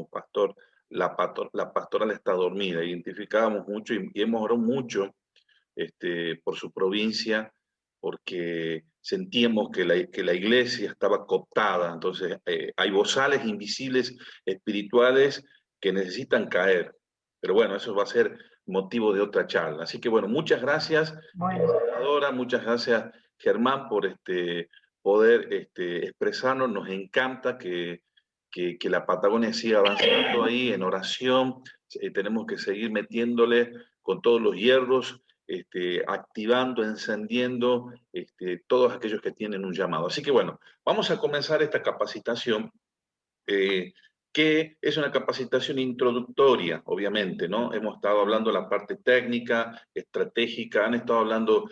pastor, la pastoral está dormida. Identificábamos mucho y hemos orado mucho por su provincia porque sentíamos que la iglesia estaba cooptada. Entonces, hay bozales invisibles espirituales que necesitan caer. Pero bueno, eso va a ser motivo de otra charla. Así que bueno, muchas gracias, Bueno, Adora, muchas gracias, Germán, por poder expresarnos. Nos encanta que la Patagonia siga avanzando ahí en oración. Tenemos que seguir metiéndole con todos los hierros, activando, encendiendo todos aquellos que tienen un llamado. Así que bueno, vamos a comenzar esta capacitación, eh, que es una capacitación introductoria, obviamente, ¿no? Hemos estado hablando de la parte técnica, estratégica, han estado hablando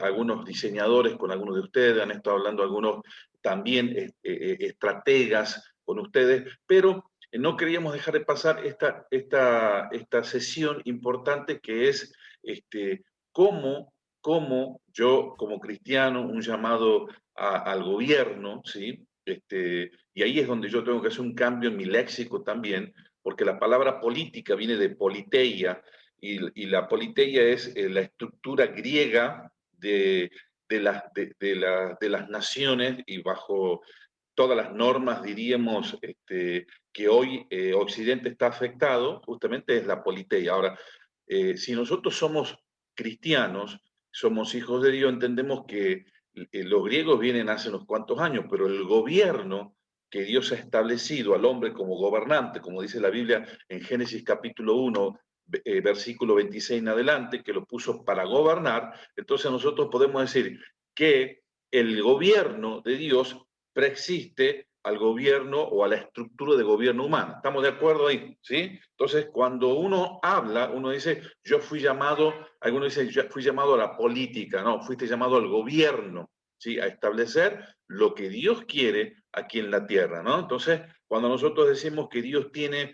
algunos diseñadores con algunos de ustedes, han estado hablando algunos también estrategas con ustedes, pero no queríamos dejar de pasar esta sesión importante que es cómo yo, como cristiano, un llamado al gobierno, ¿sí? Y ahí es donde yo tengo que hacer un cambio en mi léxico también, porque la palabra política viene de politeia, y la politeia es la estructura griega de las naciones, y bajo todas las normas, diríamos, que hoy Occidente está afectado, justamente es la politeia. Ahora, si nosotros somos cristianos, somos hijos de Dios, entendemos que los griegos vienen hace unos cuantos años, pero el gobierno que Dios ha establecido al hombre como gobernante, como dice la Biblia en Génesis capítulo 1, versículo 26 en adelante, que lo puso para gobernar. Entonces nosotros podemos decir que el gobierno de Dios preexiste al gobierno o a la estructura de gobierno humano. ¿Estamos de acuerdo ahí? ¿Sí? Entonces, cuando uno habla, uno dice, yo fui llamado, algunos dicen, yo fui llamado a la política. No, fuiste llamado al gobierno, ¿sí? A establecer lo que Dios quiere aquí en la tierra, ¿no? Entonces, cuando nosotros decimos que Dios tiene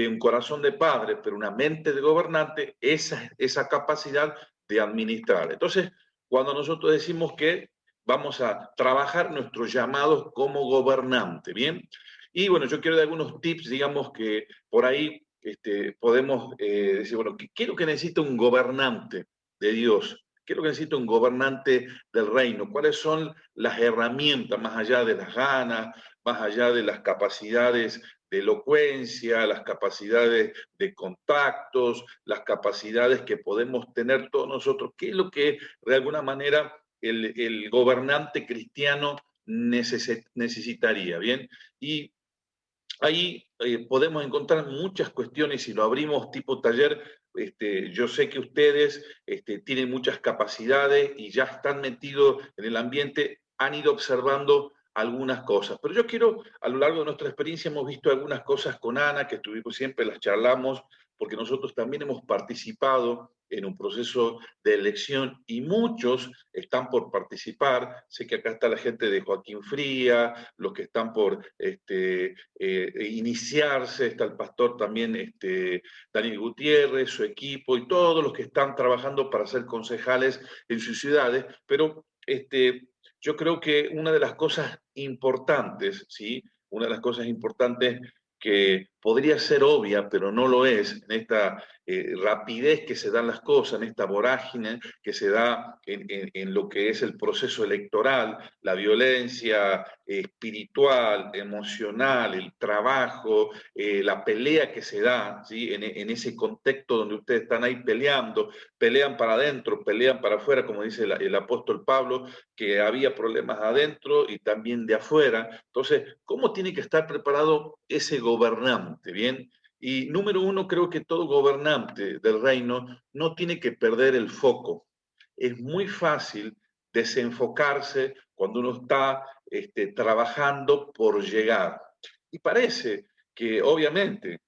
un corazón de padre, pero una mente de gobernante, esa capacidad de administrar. Entonces, cuando nosotros decimos que vamos a trabajar nuestros llamados como gobernante, ¿bien? Y bueno, yo quiero dar algunos tips, digamos, que por ahí podemos decir, bueno, ¿qué es lo que necesita un gobernante de Dios? ¿Qué es lo que necesita un gobernante del reino? ¿Cuáles son las herramientas, más allá de las ganas, más allá de las capacidades de elocuencia, las capacidades de contactos, las capacidades que podemos tener todos nosotros? ¿Qué es lo que de alguna manera el gobernante cristiano necesitaría? Bien, y ahí podemos encontrar muchas cuestiones. Si lo abrimos tipo taller, yo sé que ustedes tienen muchas capacidades y ya están metidos en el ambiente, han ido observando algunas cosas. Pero yo quiero, a lo largo de nuestra experiencia, hemos visto algunas cosas con Ana, que estuvimos siempre, las charlamos, porque nosotros también hemos participado en un proceso de elección y muchos están por participar. Sé que acá está la gente de Joaquín Fría, los que están por iniciarse, está el pastor también Daniel Gutiérrez, su equipo y todos los que están trabajando para ser concejales en sus ciudades, pero yo creo que una de las cosas importantes, ¿sí? Una de las cosas importantes que podría ser obvia, pero no lo es, en esta rapidez que se dan las cosas, en esta vorágine que se da en lo que es el proceso electoral, la violencia espiritual, emocional, el trabajo, la pelea que se da, ¿sí? En ese contexto donde ustedes están ahí peleando, pelean para adentro, pelean para afuera, como dice el apóstol Pablo, que había problemas adentro y también de afuera. Entonces, ¿cómo tiene que estar preparado ese gobernante? Bien. Y número uno, creo que todo gobernante del reino no tiene que perder el foco. Es muy fácil desenfocarse cuando uno está trabajando por llegar. Y parece que obviamente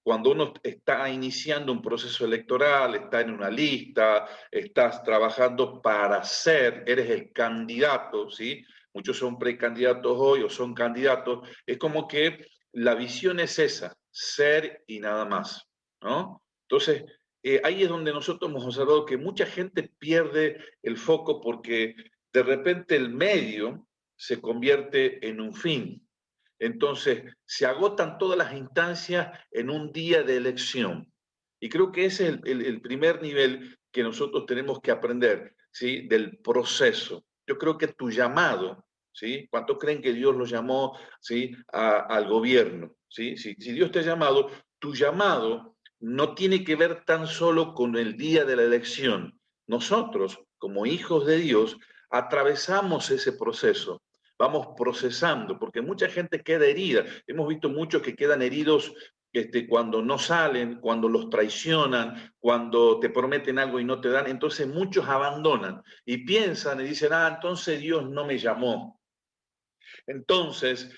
cuando uno está iniciando un proceso electoral, está en una lista, estás trabajando para ser, eres el candidato, ¿sí? Muchos son precandidatos hoy o son candidatos, es como que la visión es esa, ser y nada más, ¿no? Entonces, ahí es donde nosotros hemos observado que mucha gente pierde el foco porque de repente el medio se convierte en un fin. Entonces, se agotan todas las instancias en un día de elección. Y creo que ese es el primer nivel que nosotros tenemos que aprender, ¿sí? Del proceso. Yo creo que tu llamado, ¿sí? ¿Cuántos creen que Dios lo llamó, ¿sí? Al gobierno, ¿sí? Si Dios te ha llamado, tu llamado no tiene que ver tan solo con el día de la elección. Nosotros, como hijos de Dios, atravesamos ese proceso, vamos procesando, porque mucha gente queda herida. Hemos visto muchos que quedan heridos cuando no salen, cuando los traicionan, cuando te prometen algo y no te dan. Entonces muchos abandonan y piensan y dicen, entonces Dios no me llamó. Entonces,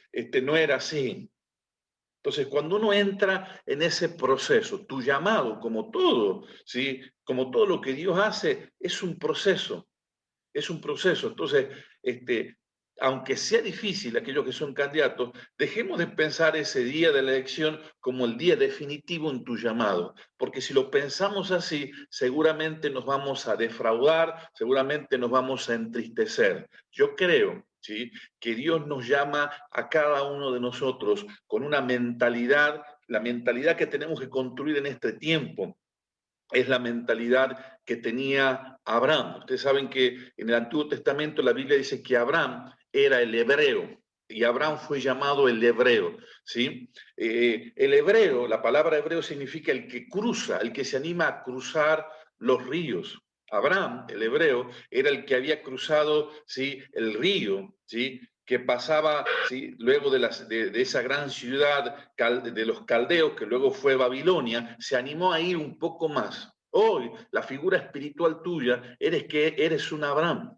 no era así. Entonces, cuando uno entra en ese proceso, tu llamado, como todo, ¿sí? Como todo lo que Dios hace, es un proceso. Es un proceso. Entonces, aunque sea difícil aquellos que son candidatos, dejemos de pensar ese día de la elección como el día definitivo en tu llamado, porque si lo pensamos así, seguramente nos vamos a defraudar, seguramente nos vamos a entristecer. Yo creo, ¿sí?, que Dios nos llama a cada uno de nosotros con una mentalidad, la mentalidad que tenemos que construir en este tiempo es la mentalidad que tenía Abraham. Ustedes saben que en el Antiguo Testamento la Biblia dice que Abraham era el hebreo, y Abraham fue llamado el hebreo, ¿sí? El hebreo, la palabra hebreo significa el que cruza, el que se anima a cruzar los ríos. Abraham, el hebreo, era el que había cruzado, ¿sí?, el río, ¿sí?, que pasaba, ¿sí?, luego de esa gran ciudad de los caldeos, que luego fue Babilonia, se animó a ir un poco más. Hoy, la figura espiritual tuya eres un Abraham.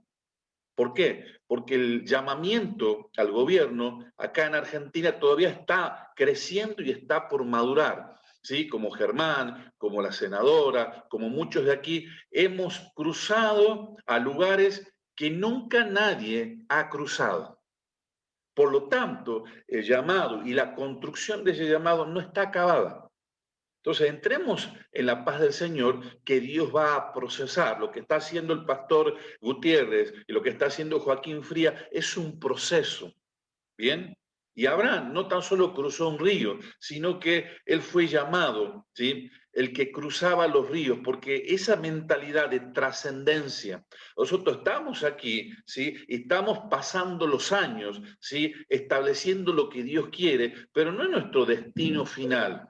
¿Por qué? Porque el llamamiento al gobierno acá en Argentina todavía está creciendo y está por madurar. ¿Sí? Como Germán, como la senadora, como muchos de aquí, hemos cruzado a lugares que nunca nadie ha cruzado. Por lo tanto, el llamado y la construcción de ese llamado no está acabada. Entonces, entremos en la paz del Señor, que Dios va a procesar. Lo que está haciendo el pastor Gutiérrez y lo que está haciendo Joaquín Fría es un proceso, ¿bien? Y Abraham no tan solo cruzó un río, sino que él fue llamado, ¿sí?, el que cruzaba los ríos, porque esa mentalidad de trascendencia, nosotros estamos aquí, ¿sí?, y estamos pasando los años, ¿sí?, estableciendo lo que Dios quiere, pero no es nuestro destino final.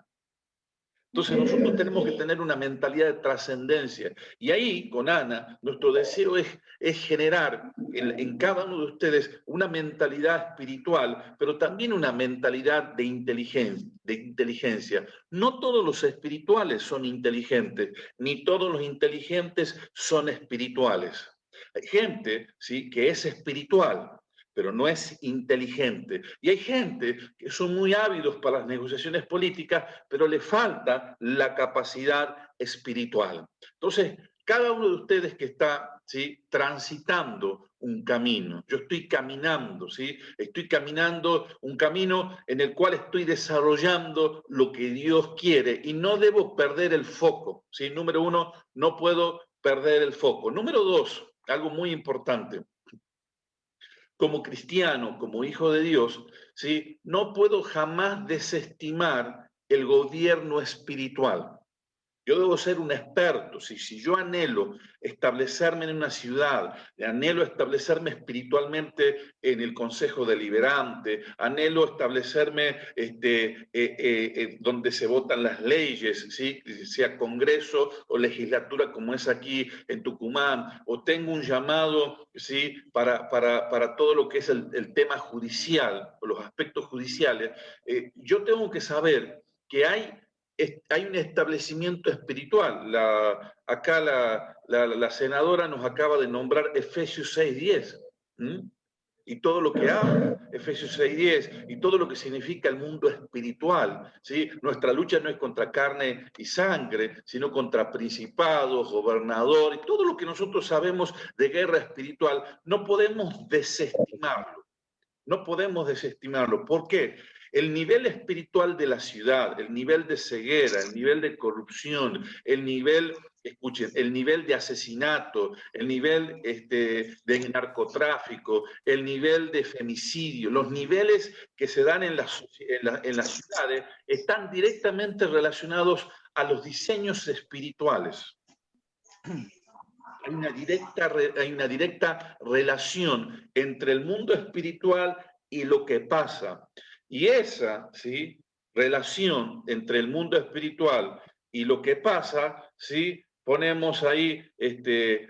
Entonces nosotros tenemos que tener una mentalidad de trascendencia. Y ahí, con Ana, nuestro deseo es generar en cada uno de ustedes una mentalidad espiritual, pero también una mentalidad de inteligencia. No todos los espirituales son inteligentes, ni todos los inteligentes son espirituales. Hay gente, ¿sí?, que es espiritual, pero no es inteligente. Y hay gente que son muy ávidos para las negociaciones políticas, pero le falta la capacidad espiritual. Entonces, cada uno de ustedes que está, ¿sí?, transitando un camino, yo estoy caminando, ¿sí?, estoy caminando un camino en el cual estoy desarrollando lo que Dios quiere y no debo perder el foco, ¿sí? Número uno, no puedo perder el foco. Número dos, algo muy importante. Como cristiano, como hijo de Dios, ¿sí?, no puedo jamás desestimar el gobierno espiritual. Yo debo ser un experto. Si yo anhelo establecerme en una ciudad, anhelo establecerme espiritualmente en el Consejo Deliberante, anhelo establecerme donde se votan las leyes, ¿sí?, sea Congreso o legislatura como es aquí en Tucumán, o tengo un llamado, ¿sí?, para todo lo que es el tema judicial o los aspectos judiciales, yo tengo que saber que hay un establecimiento espiritual. Acá la senadora nos acaba de nombrar Efesios 6:10. Y todo lo que habla, Efesios 6:10, y todo lo que significa el mundo espiritual, ¿sí? Nuestra lucha no es contra carne y sangre, sino contra principados, gobernadores, todo lo que nosotros sabemos de guerra espiritual, no podemos desestimarlo. No podemos desestimarlo. ¿Por qué? El nivel espiritual de la ciudad, el nivel de ceguera, el nivel de corrupción, el nivel, escuchen, el nivel de asesinato, el nivel de narcotráfico, el nivel de femicidio, los niveles que se dan en las ciudades están directamente relacionados a los diseños espirituales. Hay una directa relación entre el mundo espiritual y lo que pasa. Y esa, ¿sí?, relación entre el mundo espiritual y lo que pasa, ¿sí?, ponemos ahí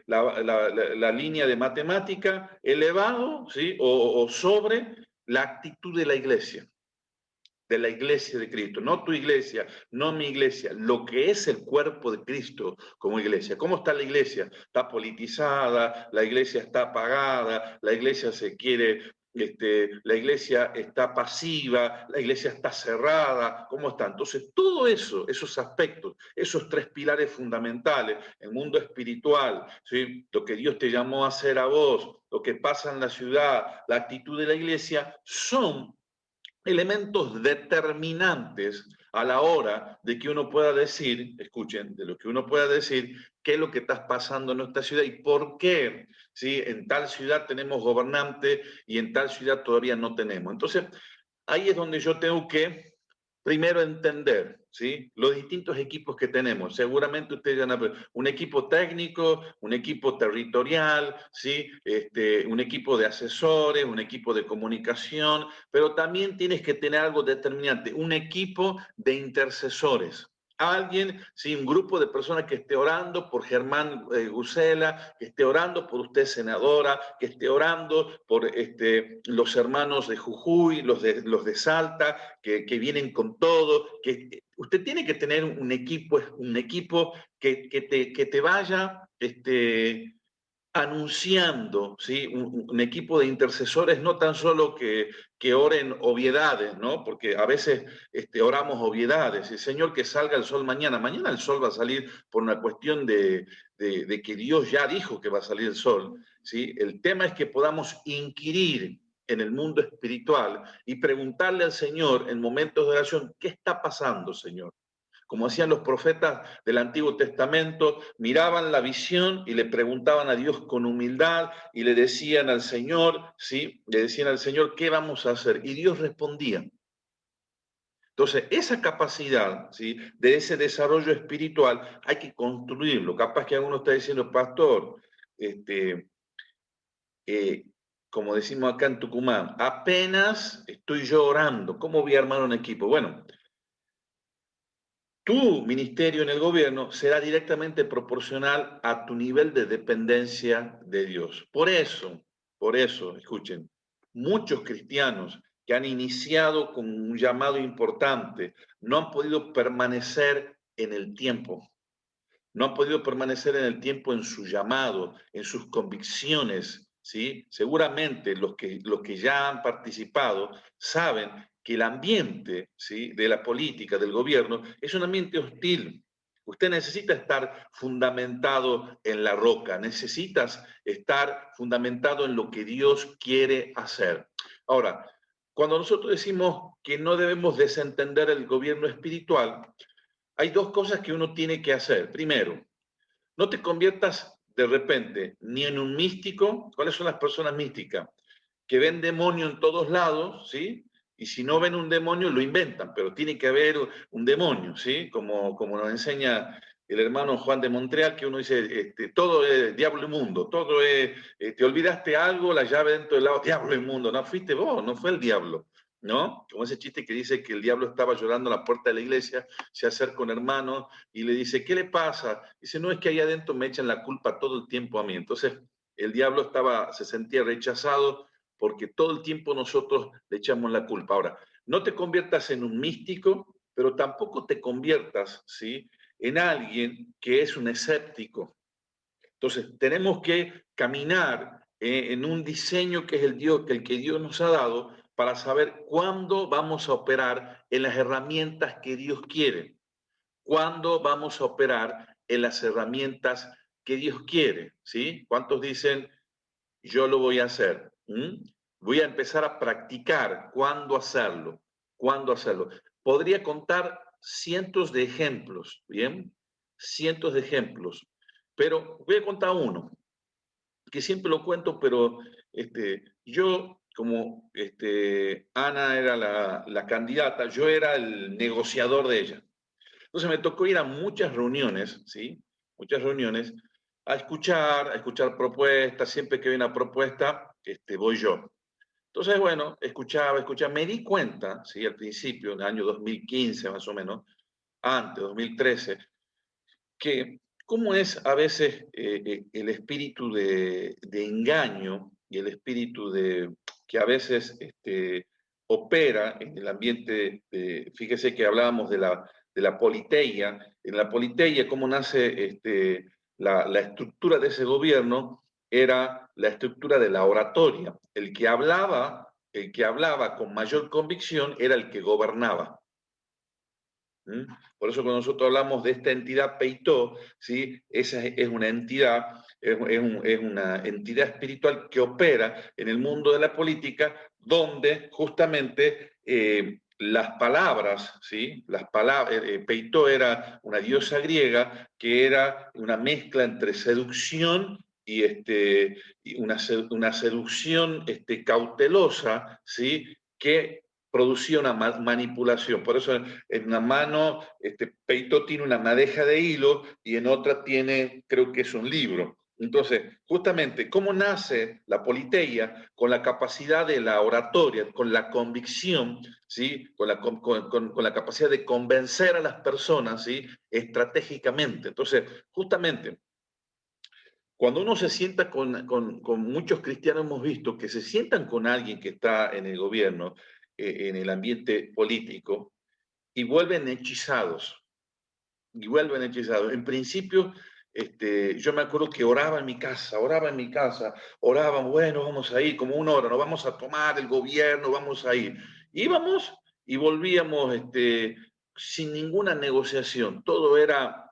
la línea de matemática elevado, ¿sí?, o sobre la actitud de la iglesia de Cristo, no tu iglesia, no mi iglesia, lo que es el cuerpo de Cristo como iglesia. ¿Cómo está la iglesia? Está politizada, la iglesia está apagada, la iglesia se quiere, la iglesia está pasiva, la iglesia está cerrada, ¿cómo está? Entonces, todo eso, esos aspectos, esos tres pilares fundamentales, el mundo espiritual, ¿sí?, lo que Dios te llamó a hacer a vos, lo que pasa en la ciudad, la actitud de la iglesia, son elementos determinantes a la hora de que uno pueda decir, escuchen, de lo que uno pueda decir, qué es lo que está pasando en nuestra ciudad y por qué, ¿sí?, en tal ciudad tenemos gobernante y en tal ciudad todavía no tenemos. Entonces, ahí es donde yo tengo que primero entender, ¿sí?, los distintos equipos que tenemos. Seguramente ustedes van a ver un equipo técnico, un equipo territorial, ¿sí?, un equipo de asesores, un equipo de comunicación, pero también tienes que tener algo determinante, un equipo de intercesores. Alguien, sí, un grupo de personas que esté orando por Germán Gusela, que esté orando por usted, senadora, que esté orando por los hermanos de Jujuy, los de Salta, que vienen con todo. Que usted tiene que tener un equipo que te vaya anunciando, ¿sí?, un equipo de intercesores, no tan solo que oren obviedades, ¿no? Porque a veces oramos obviedades. El Señor, que salga el sol mañana. Mañana el sol va a salir por una cuestión de que Dios ya dijo que va a salir el sol, ¿sí? El tema es que podamos inquirir en el mundo espiritual y preguntarle al Señor en momentos de oración, ¿qué está pasando, Señor? Como hacían los profetas del Antiguo Testamento, miraban la visión y le preguntaban a Dios con humildad y le decían al Señor, ¿sí?, le decían al Señor, ¿qué vamos a hacer? Y Dios respondía. Entonces, esa capacidad, ¿sí?, de ese desarrollo espiritual hay que construirlo. Capaz que alguno está diciendo, pastor, como decimos acá en Tucumán, apenas estoy yo orando, ¿cómo voy a armar un equipo? Bueno, tu ministerio en el gobierno será directamente proporcional a tu nivel de dependencia de Dios. Por eso, escuchen, muchos cristianos que han iniciado con un llamado importante no han podido permanecer en el tiempo. No han podido permanecer en el tiempo en su llamado, en sus convicciones, ¿sí? Seguramente los que ya han participado saben que el ambiente, ¿sí?, de la política, del gobierno, es un ambiente hostil. Usted necesita estar fundamentado en la roca, necesitas estar fundamentado en lo que Dios quiere hacer. Ahora, cuando nosotros decimos que no debemos desentender el gobierno espiritual, hay dos cosas que uno tiene que hacer. Primero, no te conviertas de repente ni en un místico. ¿Cuáles son las personas místicas? Que ven demonio en todos lados, ¿sí? Y si no ven un demonio, lo inventan, pero tiene que haber un demonio, ¿sí? Como nos enseña el hermano Juan de Montreal, que uno dice, todo es diablo y mundo, todo es, te olvidaste algo, la llave dentro del lado, diablo y mundo. No fuiste vos, no fue el diablo, ¿no? Como ese chiste que dice que el diablo estaba llorando a la puerta de la iglesia, se acerca un hermano y le dice, ¿qué le pasa? Dice, no, es que ahí adentro me echan la culpa todo el tiempo a mí. Entonces, el diablo se sentía rechazado porque todo el tiempo nosotros le echamos la culpa. Ahora, no te conviertas en un místico, pero tampoco te conviertas, ¿sí?, en alguien que es un escéptico. Entonces, tenemos que caminar en un diseño que es el que Dios nos ha dado para saber cuándo vamos a operar en las herramientas que Dios quiere, cuándo vamos a operar en las herramientas que Dios quiere, ¿sí? ¿Cuántos dicen, yo lo voy a hacer? Voy a empezar a practicar cuándo hacerlo? cuándo hacerlo. Podría contar cientos de ejemplos, ¿bien? Cientos de ejemplos, pero voy a contar uno, que siempre lo cuento, pero yo, como Ana era la candidata, yo era el negociador de ella. Entonces me tocó ir a muchas reuniones, ¿sí? Muchas reuniones, a escuchar propuestas. Siempre que hay una propuesta, voy yo. Entonces, bueno, escuchaba. Me di cuenta, ¿sí? Al principio, en el año 2015 más o menos, antes, 2013, que cómo es a veces el espíritu de engaño y el espíritu que a veces opera en el ambiente. Fíjese que hablábamos de la politeia. En la politeia, cómo nace la estructura de ese gobierno, era la estructura de la oratoria. El que hablaba con mayor convicción era el que gobernaba. ¿Mm? Por eso cuando nosotros hablamos de esta entidad Peitó, ¿sí? Esa es una entidad, es una entidad espiritual que opera en el mundo de la política, donde justamente las palabras, ¿sí? Peitó era una diosa griega que era una mezcla entre seducción y una seducción cautelosa, ¿sí? Que producía una manipulación. Por eso en una mano Peito tiene una madeja de hilo y en otra tiene, creo que es un libro. Entonces, justamente, ¿cómo nace la politeia? Con la capacidad de la oratoria, con la convicción, ¿sí? Con la capacidad de convencer a las personas, ¿sí? Estratégicamente. Entonces, justamente, cuando uno se sienta con muchos cristianos, hemos visto que se sientan con alguien que está en el gobierno, en el ambiente político, y vuelven hechizados, En principio, yo me acuerdo que oraba, bueno, vamos a ir como 1 hora, nos vamos a tomar el gobierno, vamos a ir. Íbamos y volvíamos sin ninguna negociación, todo era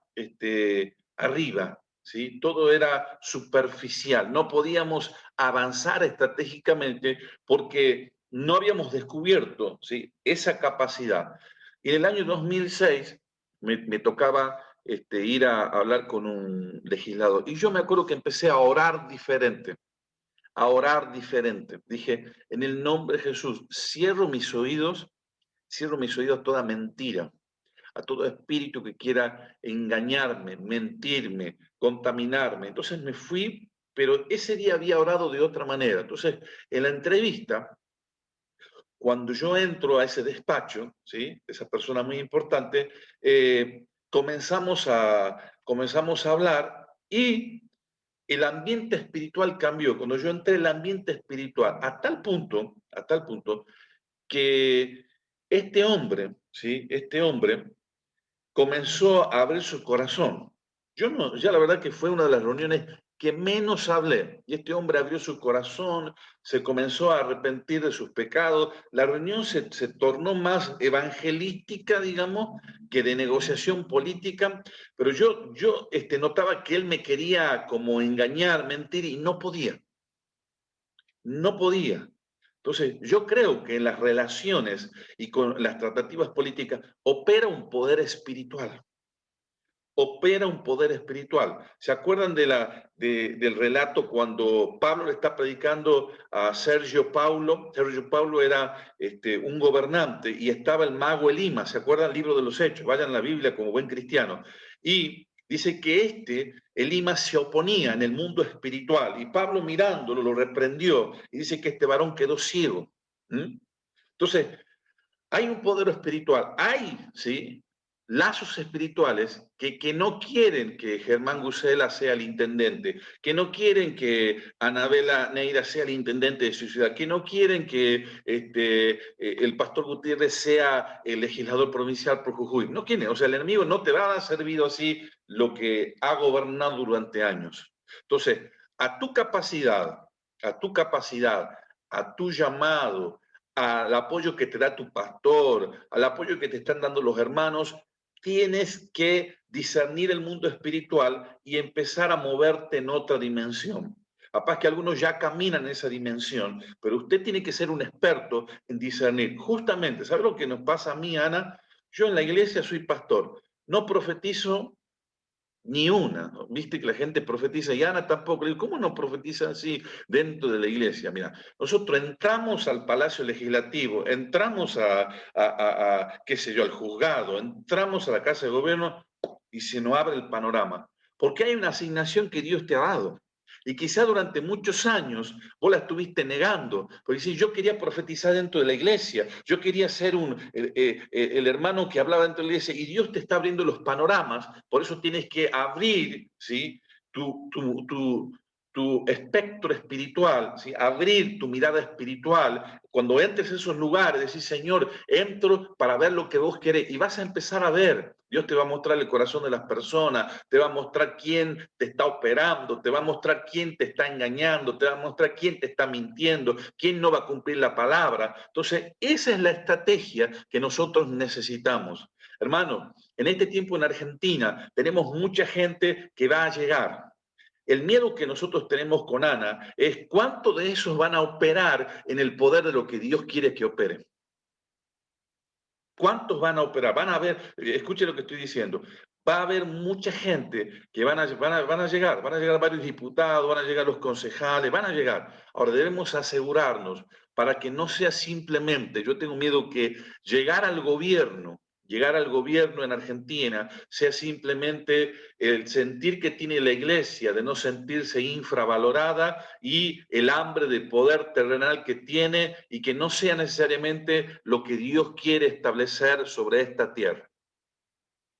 arriba, ¿sí? Todo era superficial, no podíamos avanzar estratégicamente porque no habíamos descubierto, ¿sí? Esa capacidad. Y en el año 2006 me tocaba ir a hablar con un legislador. Y yo me acuerdo que empecé a orar diferente, a orar diferente. Dije, en el nombre de Jesús, cierro mis oídos a toda mentira, a todo espíritu que quiera engañarme, mentirme, contaminarme. Entonces me fui, pero ese día había orado de otra manera. Entonces, en la entrevista, cuando yo entro a ese despacho, ¿sí? Esa persona muy importante, comenzamos a hablar y el ambiente espiritual cambió. Cuando yo entré, el ambiente espiritual, a tal punto que este hombre, ¿sí? Este hombre comenzó a abrir su corazón. Yo no, ya la verdad que fue una de las reuniones que menos hablé. Y este hombre abrió su corazón, se comenzó a arrepentir de sus pecados. La reunión se tornó más evangelística, digamos, que de negociación política. Pero yo notaba que él me quería como engañar, mentir, y no podía. No podía. Entonces, yo creo que en las relaciones y con las tratativas políticas opera un poder espiritual. Opera un poder espiritual. ¿Se acuerdan del relato cuando Pablo le está predicando a Sergio Paulo? Sergio Paulo era un gobernante y estaba el mago Elima. ¿Se acuerdan del libro de los Hechos? Vayan a la Biblia como buen cristiano. Y dice que Elima, se oponía en el mundo espiritual y Pablo mirándolo lo reprendió y dice que este varón quedó ciego. ¿Mm? Entonces, hay un poder espiritual, ¿sí? Lazos espirituales que no quieren que Germán Gusela sea el intendente, que no quieren que Anabela Neira sea el intendente de su ciudad, que no quieren que el pastor Gutiérrez sea el legislador provincial por Jujuy. No quieren, o sea, el enemigo no te va a servir así lo que ha gobernado durante años. Entonces, a tu capacidad, a tu llamado, al apoyo que te da tu pastor, al apoyo que te están dando los hermanos, tienes que discernir el mundo espiritual y empezar a moverte en otra dimensión. Capaz que algunos ya caminan en esa dimensión, pero usted tiene que ser un experto en discernir. Justamente, ¿sabe lo que nos pasa a mí, Ana? Yo en la iglesia soy pastor, no profetizo ni una, ¿no? Viste que la gente profetiza y Ana tampoco. Le digo, ¿cómo no profetizan así dentro de la iglesia? Mira, nosotros entramos al Palacio Legislativo, entramos qué sé yo, al juzgado, entramos a la Casa de Gobierno y se nos abre el panorama. Porque hay una asignación que Dios te ha dado. Y quizá durante muchos años vos la estuviste negando, porque si yo quería profetizar dentro de la iglesia, yo quería ser el hermano que hablaba dentro de la iglesia, y Dios te está abriendo los panoramas, por eso tienes que abrir, ¿sí?, tu espectro espiritual, ¿sí?, abrir tu mirada espiritual. Cuando entres a esos lugares, decís, Señor, entro para ver lo que vos querés, y vas a empezar a ver. Dios te va a mostrar el corazón de las personas, te va a mostrar quién te está operando, te va a mostrar quién te está engañando, te va a mostrar quién te está mintiendo, quién no va a cumplir la palabra. Entonces, esa es la estrategia que nosotros necesitamos. Hermano, en este tiempo en Argentina tenemos mucha gente que va a llegar. El miedo que nosotros tenemos con Ana es cuánto de esos van a operar en el poder de lo que Dios quiere que operen. ¿Cuántos van a operar? Van a haber, escuche lo que estoy diciendo, va a haber mucha gente que van a llegar varios diputados, van a llegar los concejales, van a llegar. Ahora debemos asegurarnos para que no sea simplemente, yo tengo miedo que llegar al gobierno en Argentina sea simplemente el sentir que tiene la iglesia de no sentirse infravalorada y el hambre de poder terrenal que tiene y que no sea necesariamente lo que Dios quiere establecer sobre esta tierra.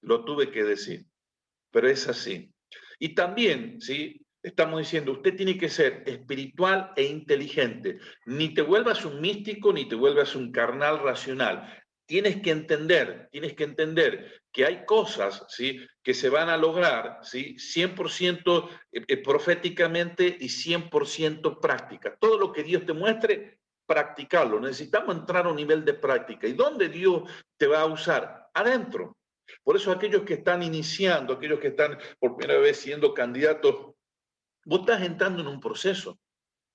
Lo tuve que decir, pero es así. Y también, ¿sí?, estamos diciendo, usted tiene que ser espiritual e inteligente. Ni te vuelvas un místico, ni te vuelvas un carnal racional. Tienes que entender que hay cosas, ¿sí?, que se van a lograr, ¿sí?, 100% proféticamente y 100% práctica. Todo lo que Dios te muestre, practicarlo. Necesitamos entrar a un nivel de práctica. ¿Y dónde Dios te va a usar? Adentro. Por eso aquellos que están iniciando, aquellos que están por primera vez siendo candidatos, vos estás entrando en un proceso,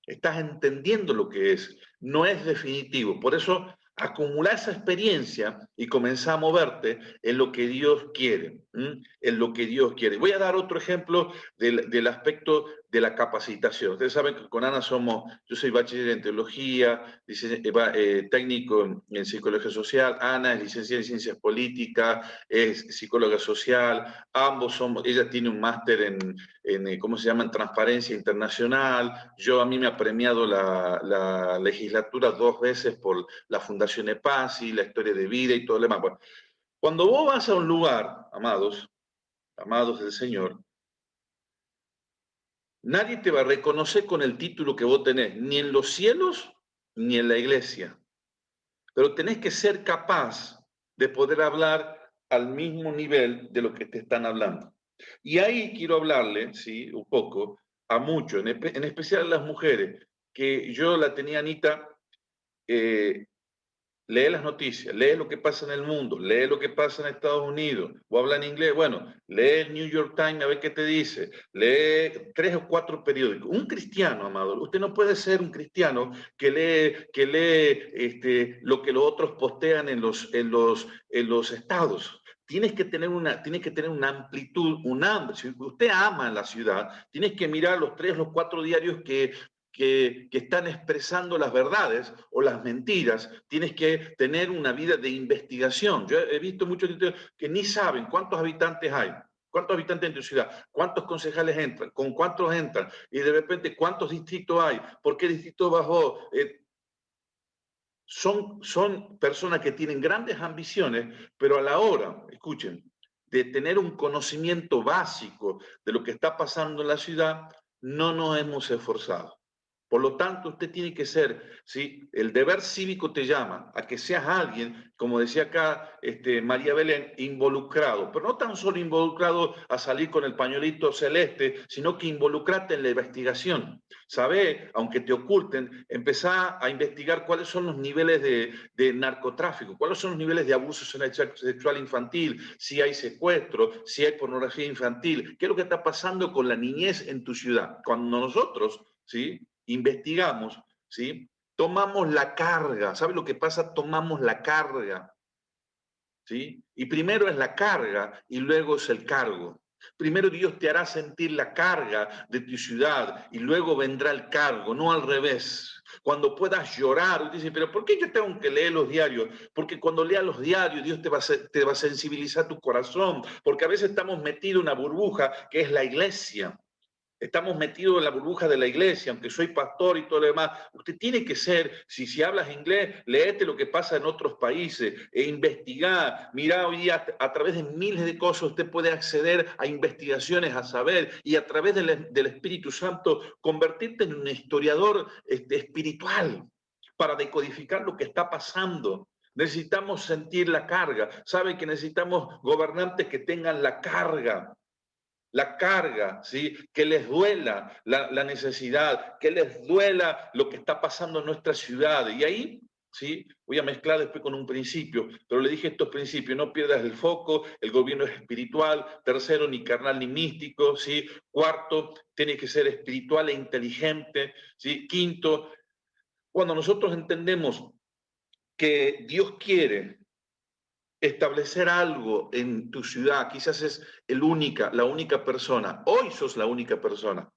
estás entendiendo lo que es, no es definitivo. Por eso acumula esa experiencia y comenzá a moverte en lo que Dios quiere, en lo que Dios quiere. Voy a dar otro ejemplo del aspecto de la capacitación. Ustedes saben que con Ana yo soy bachiller en teología, técnico en psicología social, Ana es licenciada en ciencias políticas, es psicóloga social, ella tiene un máster en ¿cómo se llama?, en transparencia internacional. A mí me ha premiado la legislatura 2 veces por la Fundación EPASI, la historia de vida y todo lo demás. Bueno, cuando vos vas a un lugar, amados del Señor, nadie te va a reconocer con el título que vos tenés, ni en los cielos, ni en la iglesia. Pero tenés que ser capaz de poder hablar al mismo nivel de lo que te están hablando. Y ahí quiero hablarle, sí, un poco, a muchos, en especial a las mujeres, que yo la tenía, Anita, lee las noticias, lee lo que pasa en el mundo, lee lo que pasa en Estados Unidos, o habla en inglés, bueno, lee el New York Times a ver qué te dice, lee 3 o 4 periódicos. Un cristiano, amado, usted no puede ser un cristiano que lee lo que los otros postean en los estados. Tienes que tener una amplitud, un hambre. Si usted ama la ciudad, tienes que mirar los 3 o 4 diarios que están expresando las verdades o las mentiras. Tienes que tener una vida de investigación. Yo he visto muchos que ni saben cuántos habitantes hay. ¿Cuántos habitantes en tu ciudad? ¿Cuántos concejales entran? ¿Con cuántos entran? Y de repente, ¿cuántos distritos hay? ¿Por qué distrito bajó? Son personas que tienen grandes ambiciones, pero a la hora, escuchen, de tener un conocimiento básico de lo que está pasando en la ciudad, no nos hemos esforzado. Por lo tanto, usted tiene que ser, ¿sí?, el deber cívico te llama a que seas alguien, como decía acá María Belén, involucrado, pero no tan solo involucrado a salir con el pañuelito celeste, sino que involucrate en la investigación. Sabé, aunque te oculten, empezá a investigar cuáles son los niveles de narcotráfico, cuáles son los niveles de abuso sexual infantil, si hay secuestro, si hay pornografía infantil, qué es lo que está pasando con la niñez en tu ciudad. Cuando nosotros ¿sí? Investigamos, ¿sí? Tomamos la carga. ¿Sabe lo que pasa? Tomamos la carga, ¿sí? Y primero es la carga y luego es el cargo. Primero Dios te hará sentir la carga de tu ciudad y luego vendrá el cargo, no al revés. Cuando puedas llorar, dices, pero ¿por qué yo tengo que leer los diarios? Porque cuando leas los diarios Dios te va a sensibilizar tu corazón, porque a veces estamos metidos en una burbuja que es la iglesia. Estamos metidos en la burbuja de la iglesia, aunque soy pastor y todo lo demás. Usted tiene que ser, si hablas inglés, léete lo que pasa en otros países e investigar. Mirá, hoy día a través de miles de cosas usted puede acceder a investigaciones, a saber, y a través del Espíritu Santo convertirte en un historiador espiritual para decodificar lo que está pasando. Necesitamos sentir la carga. ¿Sabe que necesitamos gobernantes que tengan la carga, ¿sí? Que les duela la necesidad, que les duela lo que está pasando en nuestra ciudad. Y ahí, ¿sí? Voy a mezclar después con un principio, pero le dije estos principios: no pierdas el foco, el gobierno es espiritual; tercero, ni carnal ni místico, ¿sí? Cuarto, tiene que ser espiritual e inteligente, ¿sí? Quinto, cuando nosotros entendemos que Dios quiere establecer algo en tu ciudad, quizás es la única persona, hoy sos la única persona,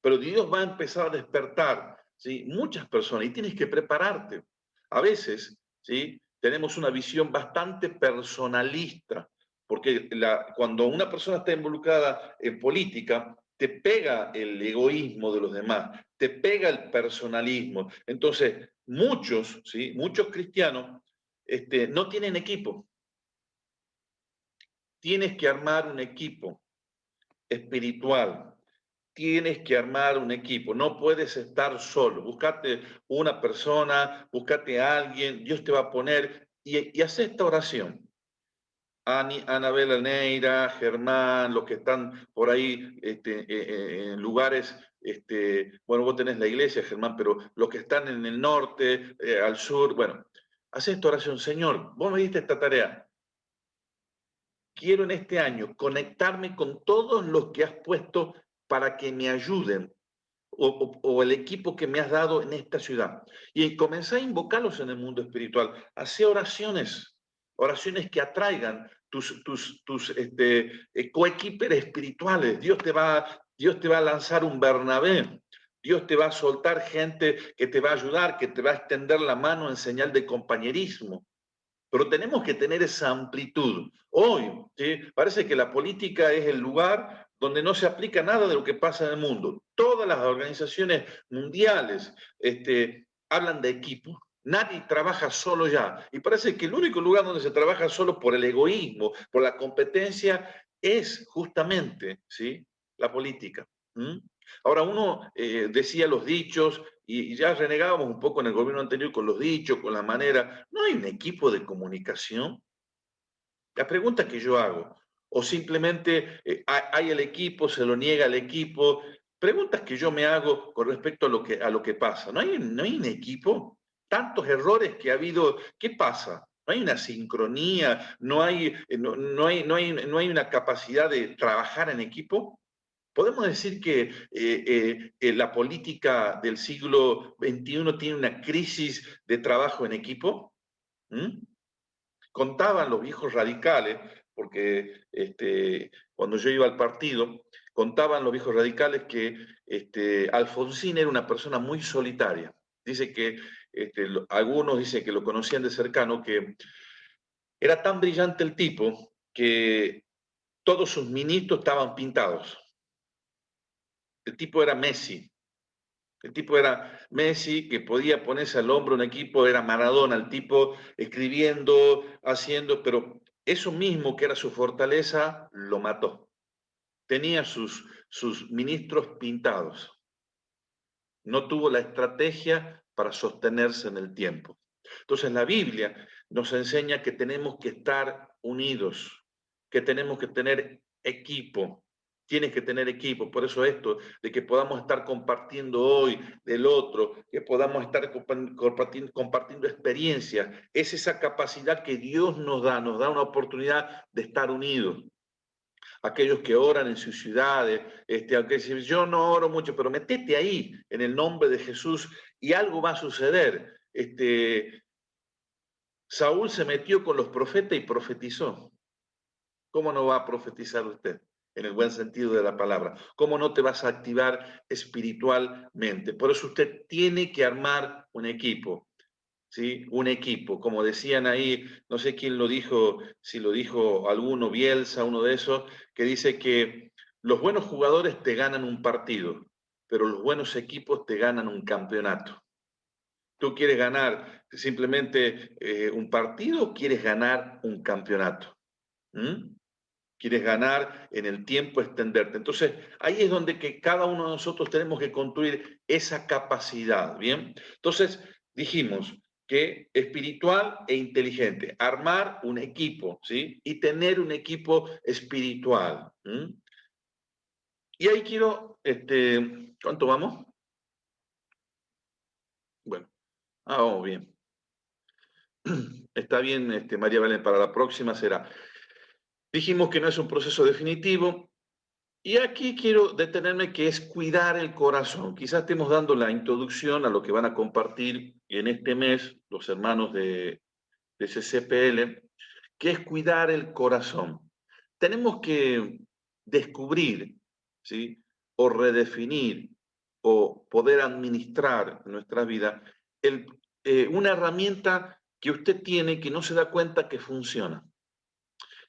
pero Dios va a empezar a despertar, ¿sí? Muchas personas, y tienes que prepararte. A veces, ¿sí? Tenemos una visión bastante personalista, porque cuando una persona está involucrada en política, te pega el egoísmo de los demás, te pega el personalismo. Entonces, muchos, ¿sí? Muchos cristianos no tienen equipo. Tienes que armar un equipo espiritual. Tienes que armar un equipo. No puedes estar solo. Búscate una persona, búscate a alguien. Dios te va a poner y haz esta oración. Anabela Neira, Germán, los que están por ahí en lugares, bueno, vos tenés la iglesia, Germán, pero los que están en el norte, al sur, bueno, haz esta oración. Señor, vos me diste esta tarea. Quiero en este año conectarme con todos los que has puesto para que me ayuden o el equipo que me has dado en esta ciudad. Y comencé a invocarlos en el mundo espiritual. Hacé oraciones que atraigan tus coequiperes espirituales. Dios te va a lanzar un Bernabé. Dios te va a soltar gente que te va a ayudar, que te va a extender la mano en señal de compañerismo. Pero tenemos que tener esa amplitud. Hoy, ¿sí? Parece que la política es el lugar donde no se aplica nada de lo que pasa en el mundo. Todas las organizaciones mundiales hablan de equipo. Nadie trabaja solo ya. Y parece que el único lugar donde se trabaja solo por el egoísmo, por la competencia, es justamente, ¿sí? La política. ¿Mm? Ahora, uno decía los dichos y ya renegábamos un poco en el gobierno anterior con los dichos, con la manera. ¿No hay un equipo de comunicación? La pregunta que yo hago, o simplemente hay el equipo, se lo niega al equipo. Preguntas que yo me hago con respecto a lo que pasa. ¿No hay un equipo? Tantos errores que ha habido, ¿qué pasa? No hay una sincronía, no hay una capacidad de trabajar en equipo. ¿Podemos decir que la política del siglo XXI tiene una crisis de trabajo en equipo? ¿Mm? Contaban los viejos radicales, porque cuando yo iba al partido, contaban los viejos radicales que Alfonsín era una persona muy solitaria. Dice que algunos dicen que lo conocían de cercano, que era tan brillante el tipo que todos sus ministros estaban pintados. El tipo era Messi. El tipo era Messi, que podía ponerse al hombro un equipo, era Maradona, el tipo escribiendo, haciendo, pero eso mismo que era su fortaleza, lo mató. Tenía sus ministros pintados. No tuvo la estrategia para sostenerse en el tiempo. Entonces la Biblia nos enseña que tenemos que estar unidos, que tenemos que tener equipo. Tienes que tener equipo, por eso esto, de que podamos estar compartiendo hoy del otro, que podamos estar compartiendo experiencias, es esa capacidad que Dios nos da una oportunidad de estar unidos. aquellos que oran en sus ciudades, aunque dicen, yo no oro mucho, pero metete ahí en el nombre de Jesús y algo va a suceder. Saúl se metió con los profetas y profetizó. ¿Cómo no va a profetizar usted? En el buen sentido de la palabra. ¿Cómo no te vas a activar espiritualmente? Por eso usted tiene que armar un equipo. ¿Sí? Un equipo, como decían ahí, no sé quién lo dijo, si lo dijo alguno, Bielsa, uno de esos, que dice que los buenos jugadores te ganan un partido, pero los buenos equipos te ganan un campeonato. ¿Tú quieres ganar simplemente un partido o quieres ganar un campeonato? ¿Mm? Quieres ganar en el tiempo, extenderte. Entonces, ahí es donde que cada uno de nosotros tenemos que construir esa capacidad, ¿bien? Entonces, dijimos que espiritual e inteligente, armar un equipo, ¿sí? Y tener un equipo espiritual. ¿Mm? Y ahí quiero, ¿cuánto vamos? Bueno, vamos bien. Está bien, María Belén, para la próxima será. Dijimos que no es un proceso definitivo, y aquí quiero detenerme que es cuidar el corazón. Quizás estemos dando la introducción a lo que van a compartir en este mes los hermanos de CCPL, que es cuidar el corazón. Tenemos que descubrir, ¿sí? O redefinir o poder administrar en nuestra vida una herramienta que usted tiene que no se da cuenta que funciona,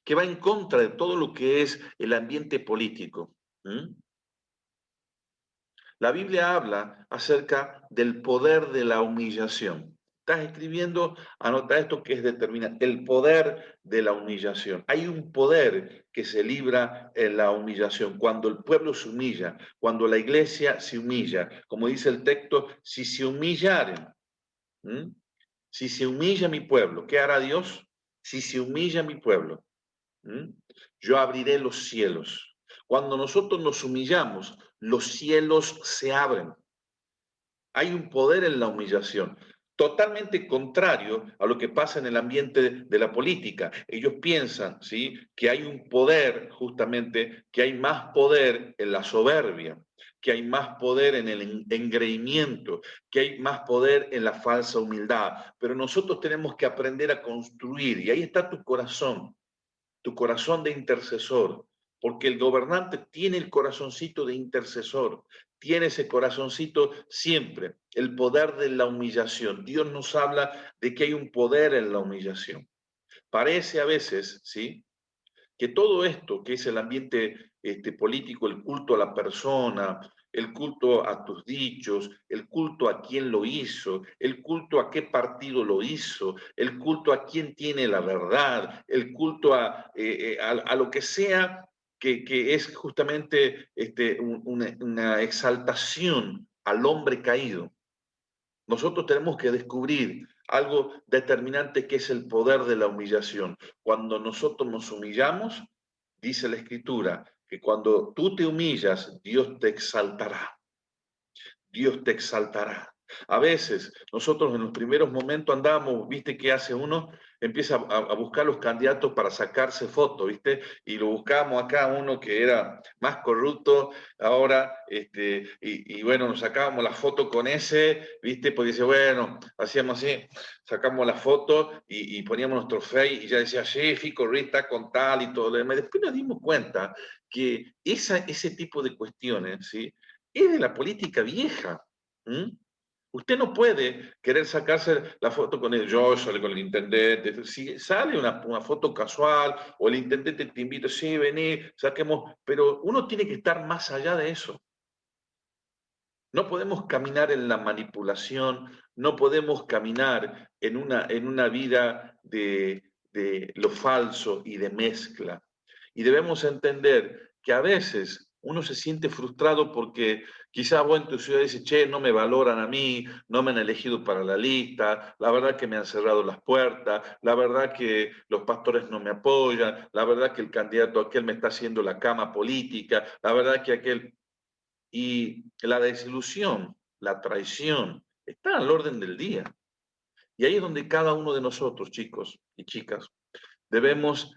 que va en contra de todo lo que es el ambiente político. ¿Mm? La Biblia habla acerca del poder de la humillación. Estás escribiendo, anota esto que es determinante, el poder de la humillación. Hay un poder que se libra en la humillación, cuando el pueblo se humilla, cuando la iglesia se humilla. Como dice el texto, si se humillaren, ¿m? Si se humilla mi pueblo, ¿qué hará Dios? Si se humilla mi pueblo, ¿m? Yo abriré los cielos. Cuando nosotros nos humillamos, los cielos se abren. Hay un poder en la humillación, totalmente contrario a lo que pasa en el ambiente de la política. Ellos piensan, ¿sí?, que hay un poder, justamente, que hay más poder en la soberbia, que hay más poder en el engreimiento, que hay más poder en la falsa humildad. Pero nosotros tenemos que aprender a construir, y ahí está tu corazón de intercesor, porque el gobernante tiene el corazoncito de intercesor, tiene ese corazoncito siempre, el poder de la humillación. Dios nos habla de que hay un poder en la humillación. Parece a veces, ¿sí?, que todo esto, que es el ambiente político, el culto a la persona, el culto a tus dichos, el culto a quién lo hizo, el culto a qué partido lo hizo, el culto a quién tiene la verdad, el culto a lo que sea que es justamente una exaltación al hombre caído. Nosotros tenemos que descubrir algo determinante que es el poder de la humillación. Cuando nosotros nos humillamos, dice la Escritura, que cuando tú te humillas, Dios te exaltará. Dios te exaltará. A veces nosotros en los primeros momentos andamos, ¿viste qué hace uno? Empieza a buscar los candidatos para sacarse fotos, ¿viste? Y lo buscamos acá uno que era más corrupto ahora, y bueno, nos sacábamos la foto con ese, ¿viste? Porque dice, bueno, hacíamos así, sacamos la foto y poníamos nuestro face y ya decía, sí, Fico Rita con tal y todo lo demás. Después nos dimos cuenta que ese tipo de cuestiones, ¿sí?, es de la política vieja. ¿Mm? Usted no puede querer sacarse la foto con el yo, sale con el intendente. Si sale una foto casual o el intendente te invita, sí, vení, saquemos, pero uno tiene que estar más allá de eso. No podemos caminar en la manipulación, no podemos caminar en una vida de lo falso y de mezcla. Y debemos entender que a veces uno se siente frustrado porque quizá vos en tu ciudad dices, che, no me valoran a mí, no me han elegido para la lista, la verdad que me han cerrado las puertas, la verdad que los pastores no me apoyan, la verdad que el candidato aquel me está haciendo la cama política, la verdad que aquel... Y la desilusión, la traición, está al orden del día. Y ahí es donde cada uno de nosotros, chicos y chicas, debemos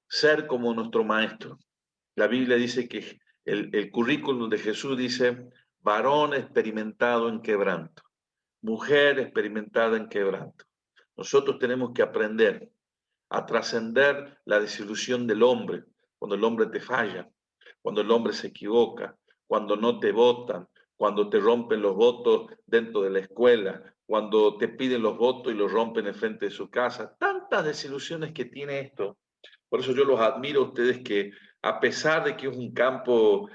ser como nuestro maestro. La Biblia dice que el currículum de Jesús dice, varón experimentado en quebranto, mujer experimentada en quebranto. Nosotros tenemos que aprender a trascender la desilusión del hombre, cuando el hombre te falla, cuando el hombre se equivoca, cuando no te votan, cuando te rompen los votos dentro de la escuela, cuando te piden los votos y los rompen en frente de su casa. Tantas desilusiones que tiene esto. Por eso yo los admiro a ustedes que, a pesar de que es un campo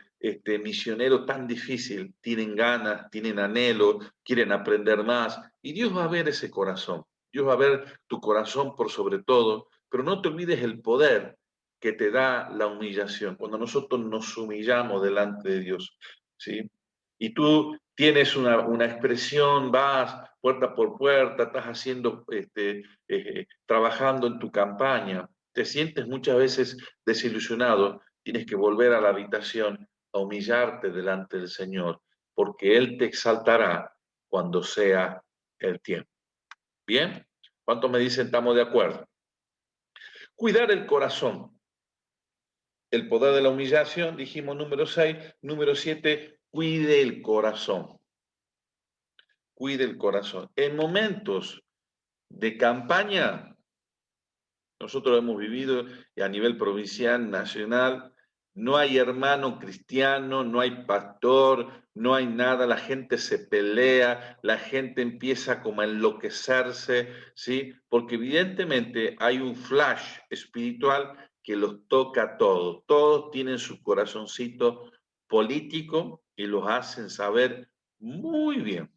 misionero tan difícil, tienen ganas, tienen anhelo, quieren aprender más, y Dios va a ver ese corazón. Dios va a ver tu corazón por sobre todo, pero no te olvides el poder que te da la humillación, cuando nosotros nos humillamos delante de Dios, ¿sí? Y tú tienes una expresión, vas puerta por puerta, estás haciendo, trabajando en tu campaña, te sientes muchas veces desilusionado, tienes que volver a la habitación a humillarte delante del Señor, porque Él te exaltará cuando sea el tiempo. ¿Bien? ¿Cuántos me dicen estamos de acuerdo? Cuidar el corazón. El poder de la humillación, dijimos número 6. Número 7, cuide el corazón. Cuide el corazón. En momentos de campaña, nosotros hemos vivido a nivel provincial, nacional, no hay hermano cristiano, no hay pastor, no hay nada, la gente se pelea, la gente empieza como a enloquecerse, ¿sí? Porque evidentemente hay un flash espiritual que los toca a todos. Todos tienen su corazoncito político y los hacen saber muy bien.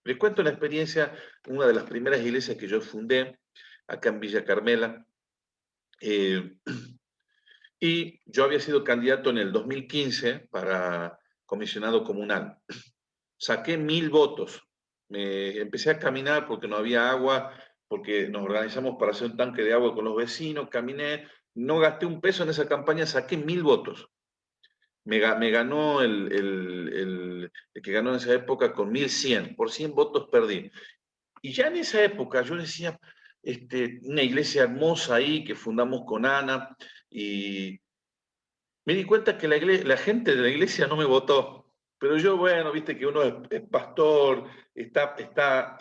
Les cuento la experiencia, una de las primeras iglesias que yo fundé acá en Villa Carmela, eh, y yo había sido candidato en el 2015 para comisionado comunal. Saqué 1000 votos. Me empecé a caminar porque no había agua, porque nos organizamos para hacer un tanque de agua con los vecinos. Caminé, no gasté un peso en esa campaña, saqué 1000 votos. Me ganó el que ganó en esa época con 1100. Por 100 votos perdí. Y ya en esa época yo decía, una iglesia hermosa ahí que fundamos con Ana, y me di cuenta que la gente de la iglesia no me votó. Pero yo, bueno, viste que uno es pastor, está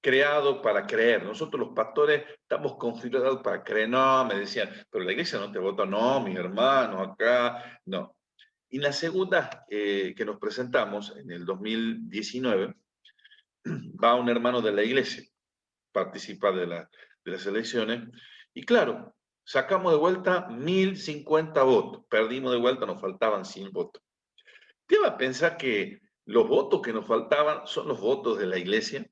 creado para creer. Nosotros los pastores estamos configurados para creer. No, me decían, pero la iglesia no te vota. No, mis hermanos, acá, no. Y la segunda que nos presentamos en el 2019, va un hermano de la iglesia participar de las elecciones. Y claro, sacamos de vuelta 1050 votos. Perdimos de vuelta, nos faltaban 100 votos. ¿Qué va a pensar que los votos que nos faltaban son los votos de la iglesia?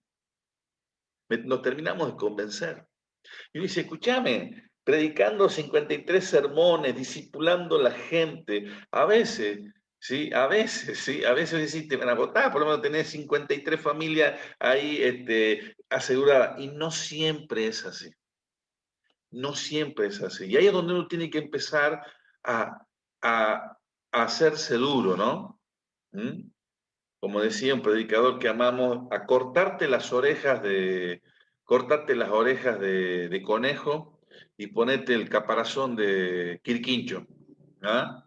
Nos terminamos de convencer. Y uno dice, escúchame, predicando 53 sermones, discipulando a la gente, a veces, ¿sí? A veces decís, te van a votar, por lo menos tenés 53 familias ahí aseguradas. Y no siempre es así. No siempre es así. Y ahí es donde uno tiene que empezar a, a, a hacerse duro, ¿no? ¿Mm? Como decía un predicador que amamos, a cortarte las orejas de conejo y ponete el caparazón de quirquincho. ¿Ah?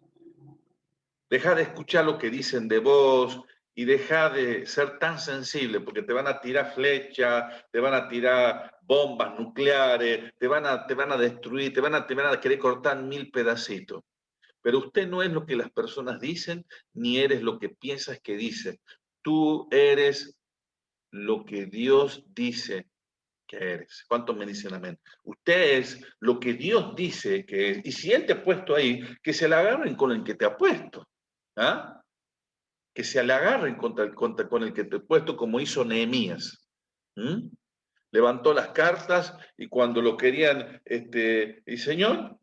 Deja de escuchar lo que dicen de vos y deja de ser tan sensible, porque te van a tirar flechas, te van a tirar bombas nucleares, te van a destruir, te van a querer cortar en 1000 pedacitos. Pero usted no es lo que las personas dicen, ni eres lo que piensas que dicen. Tú eres lo que Dios dice que eres. ¿Cuántos me dicen amén? Usted es lo que Dios dice que es. Y si Él te ha puesto ahí, que se la agarren con el que te ha puesto. ¿Ah? Que se le agarren con el que te ha puesto, como hizo Nehemías. ¿Mm? Levantó las cartas y cuando lo querían, y Señor,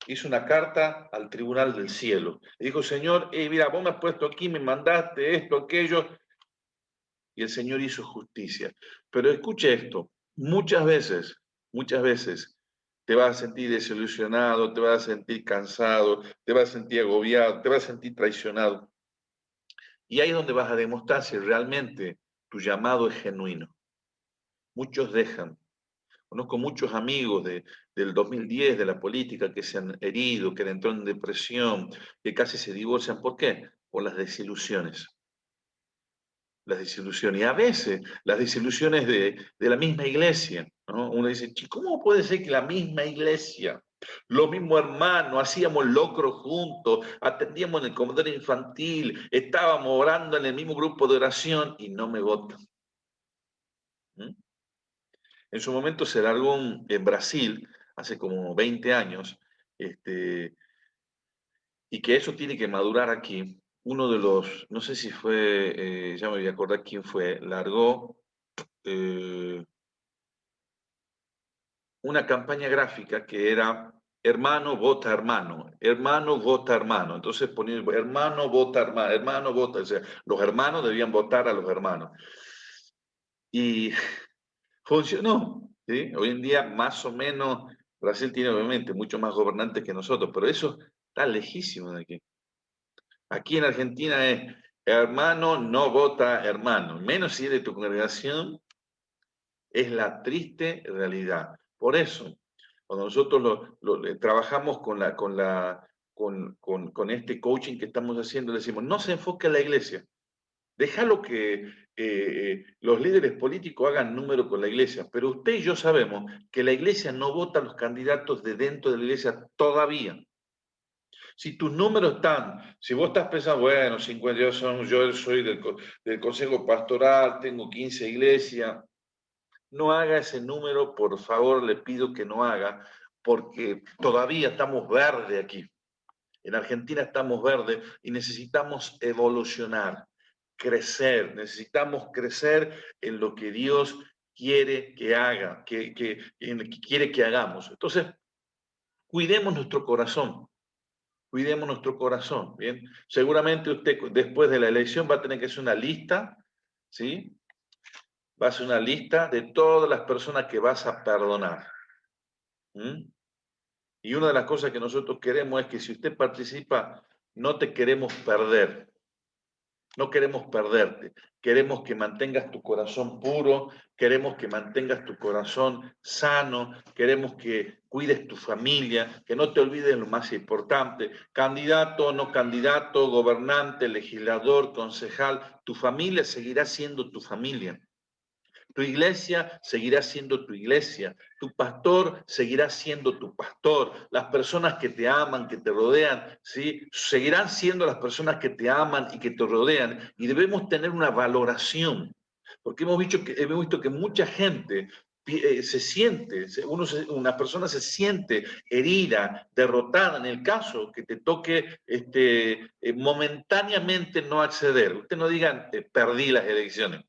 hizo una carta al tribunal del cielo. Y dijo, Señor, mira, vos me has puesto aquí, me mandaste esto, aquello, y el Señor hizo justicia. Pero escuche esto, muchas veces te vas a sentir desilusionado, te vas a sentir cansado, te vas a sentir agobiado, te vas a sentir traicionado. Y ahí es donde vas a demostrar si realmente tu llamado es genuino. Muchos dejan. Conozco muchos amigos del 2010 de la política que se han herido, que han entrado en depresión, que casi se divorcian. ¿Por qué? Por las desilusiones. Las desilusiones. Y a veces las desilusiones de la misma iglesia, ¿no? Uno dice, ¿cómo puede ser que la misma iglesia, los mismos hermanos, hacíamos locro juntos, atendíamos en el comedor infantil, estábamos orando en el mismo grupo de oración y no me votan? ¿Mm? En su momento se largó en Brasil, hace como 20 años, y que eso tiene que madurar aquí. Uno de los, no sé si fue, ya me voy a acordar quién fue, largó una campaña gráfica que era hermano vota hermano, hermano vota hermano. Entonces ponía hermano vota hermano, hermano vota, o sea, los hermanos debían votar a los hermanos. Y funcionó, ¿sí? Hoy en día más o menos Brasil tiene obviamente mucho más gobernantes que nosotros, pero eso está lejísimo de aquí. Aquí en Argentina es hermano no vota hermano, menos si es de tu congregación, es la triste realidad. Por eso, cuando nosotros trabajamos con este coaching que estamos haciendo, le decimos, no se enfoque en la iglesia, déjalo que los líderes políticos hagan número con la iglesia, pero usted y yo sabemos que la iglesia no vota a los candidatos de dentro de la iglesia todavía. Si tus números están, si vos estás pensando, bueno, 50, yo soy del consejo pastoral, tengo 15 iglesias, no haga ese número, por favor, le pido que no haga, porque todavía estamos verdes aquí. En Argentina estamos verdes y necesitamos evolucionar, crecer, necesitamos crecer en lo que Dios quiere que haga, que quiere que hagamos. Entonces, cuidemos nuestro corazón. Cuidemos nuestro corazón, ¿bien? Seguramente usted después de la elección va a tener que hacer una lista, ¿sí? Va a hacer una lista de todas las personas que vas a perdonar. ¿Mm? Y una de las cosas que nosotros queremos es que si usted participa, no te queremos perder. No queremos perderte. Queremos que mantengas tu corazón puro, queremos que mantengas tu corazón sano, queremos que cuides tu familia, que no te olvides lo más importante. Candidato, no candidato, gobernante, legislador, concejal, tu familia seguirá siendo tu familia. Tu iglesia seguirá siendo tu iglesia, tu pastor seguirá siendo tu pastor, las personas que te aman, que te rodean, ¿sí? Seguirán siendo las personas que te aman y que te rodean, y debemos tener una valoración, porque hemos visto que mucha gente se siente, una persona se siente herida, derrotada en el caso que te toque momentáneamente no acceder. Usted no digan, perdí las elecciones.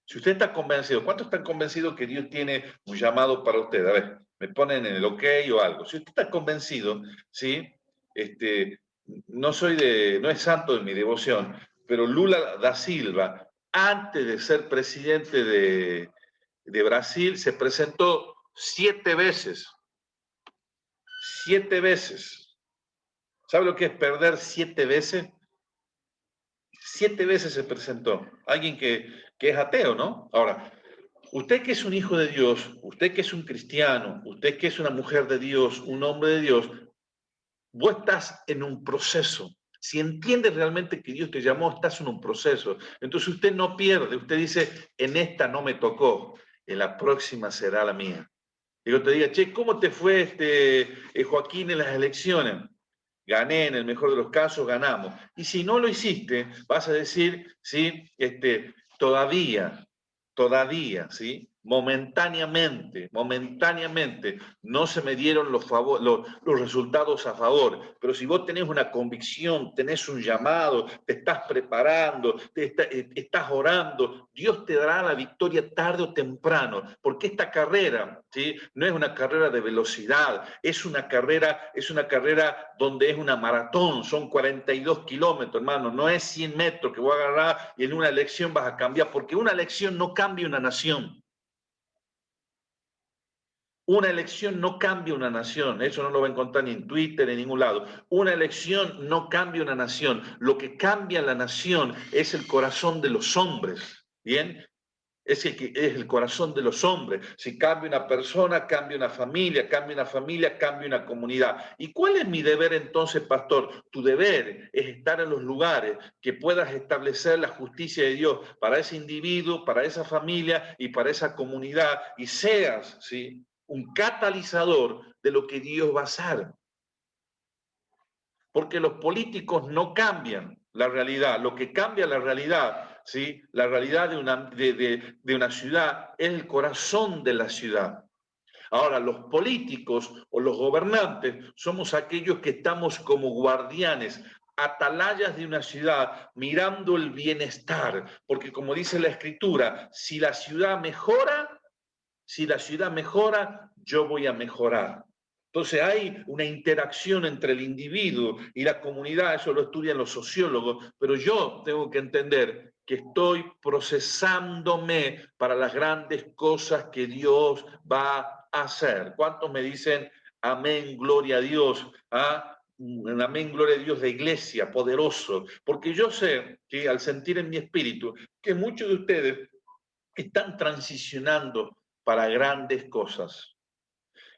Si usted está convencido, ¿cuántos están convencidos que Dios tiene un llamado para usted? A ver, me ponen en el ok o algo. Si usted está convencido, ¿sí? No es santo de mi devoción, pero Lula da Silva, antes de ser presidente de Brasil, se presentó 7 veces. 7 veces. ¿Sabe lo que es perder 7 veces? 7 veces se presentó. Alguien que es ateo, ¿no? Ahora, usted que es un hijo de Dios, usted que es un cristiano, usted que es una mujer de Dios, un hombre de Dios, vos estás en un proceso. Si entiendes realmente que Dios te llamó, estás en un proceso. Entonces usted no pierde, usted dice, en esta no me tocó, en la próxima será la mía. Y yo te diga, che, ¿cómo te fue Joaquín en las elecciones? Gané, en el mejor de los casos, ganamos. Y si no lo hiciste, vas a decir, sí, todavía, ¿sí? Momentáneamente, no se me dieron los resultados a favor, pero si vos tenés una convicción, tenés un llamado, te estás preparando, estás orando, Dios te dará la victoria tarde o temprano, porque esta carrera, ¿sí? No es una carrera de velocidad, es una carrera donde es una maratón, son 42 kilómetros, hermano, no es 100 metros que voy a agarrar y en una elección vas a cambiar, porque una elección no cambia una nación. Una elección no cambia una nación, eso no lo va a encontrar ni en Twitter, ni en ningún lado. Una elección no cambia una nación, lo que cambia la nación es el corazón de los hombres, ¿bien? es el que es el corazón de los hombres. Si cambia una persona, cambia una familia, cambia una comunidad. ¿Y cuál es mi deber entonces, pastor? Tu deber es estar en los lugares que puedas establecer la justicia de Dios para ese individuo, para esa familia y para esa comunidad, y seas, ¿sí?, un catalizador de lo que Dios va a hacer. Porque los políticos no cambian la realidad. Lo que cambia la realidad, ¿sí?, la realidad de una ciudad, es el corazón de la ciudad. Ahora, los políticos o los gobernantes somos aquellos que estamos como guardianes, atalayas de una ciudad, mirando el bienestar. Porque como dice la Escritura, si la ciudad mejora, yo voy a mejorar. Entonces hay una interacción entre el individuo y la comunidad, eso lo estudian los sociólogos, pero yo tengo que entender que estoy procesándome para las grandes cosas que Dios va a hacer. ¿Cuántos me dicen amén, gloria a Dios? ¿Ah? Amén, gloria a Dios de iglesia, poderoso. Porque yo sé que al sentir en mi espíritu que muchos de ustedes están transicionando para grandes cosas.